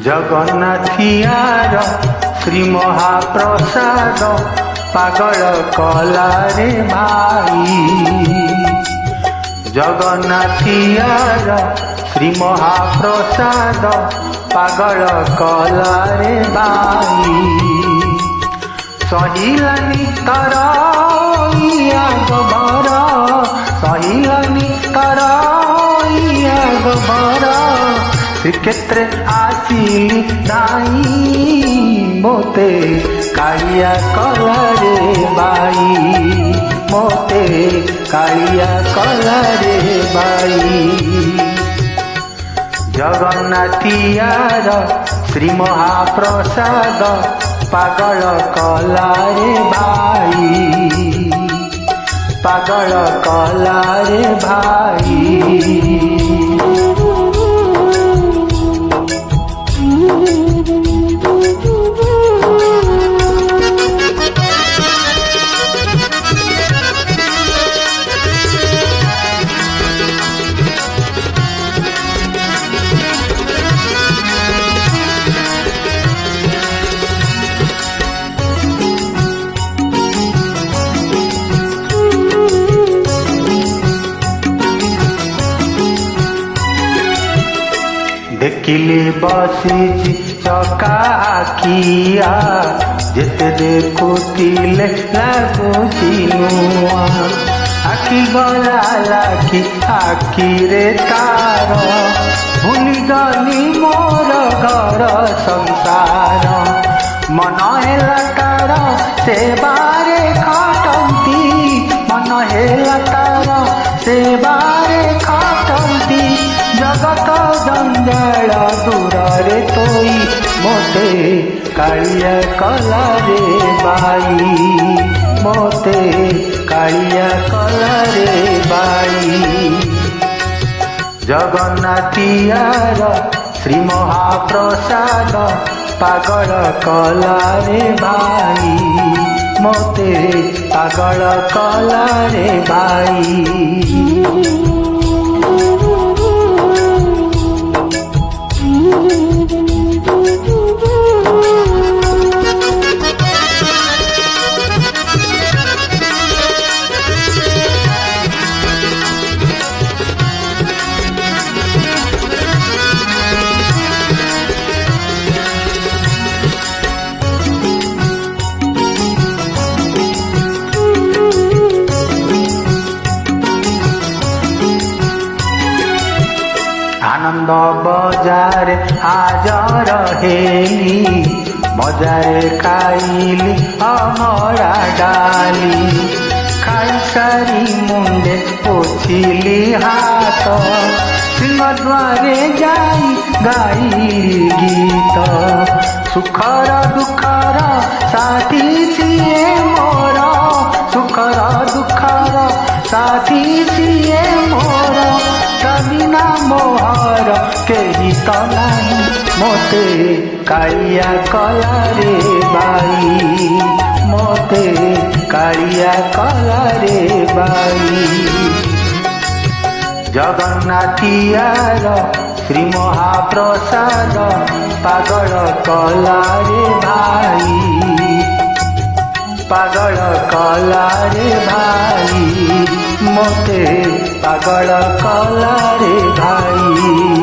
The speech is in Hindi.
जगन्नाथियार श्री महाप्रसाद पागल कलारे भाई। जगन्नाथियार श्री महाप्रसाद पागल कलारे भाई। सहिलानी तरइया गबर सहिलानी तरइया गबर श्रीक्षेत्र आसिली नाई मोते Kaliya कलरे by. Mote Kaliya कलरे by. जगन्नाथियार Shri महाप्रसाद पागल कलारे भाई। पागल कलारे भाई। देखिले बसी चका आखिया जेते देखुतिले लागुची नुआ। आखि गला लाखी आखि रे तार भूली गली मोर घर संसार। मन हेला तार सेबारे खटंती मन हेला तार सेबारे खटंती। जगत जंजाल दूर तोई मोते Kaliya कलारे by. Mote Kaliya कलारे by. जगन्नाथियार Shri महाप्रसाद पागल कलारे भाई। मोते पागल कलारे भाई। आनंद बजार हाजर हेली बजारे खाइली अमरा डाली। खाई सारी मुंडे पोछिली हाथ सिंहद्वारे जाई गाइली गीत। सुखर दुखर साथी सिए मोर सुखर दुखर साथी सिए मोर। बिना मोहर केही त नाही मोते Kaliya कलारे by. Mote Kaliya कलारे by. जगन्नाथियार Shri महाप्रसाद पागल कलारे भाई। पागल कलारे भाई। मोते पागल कलारे भाई।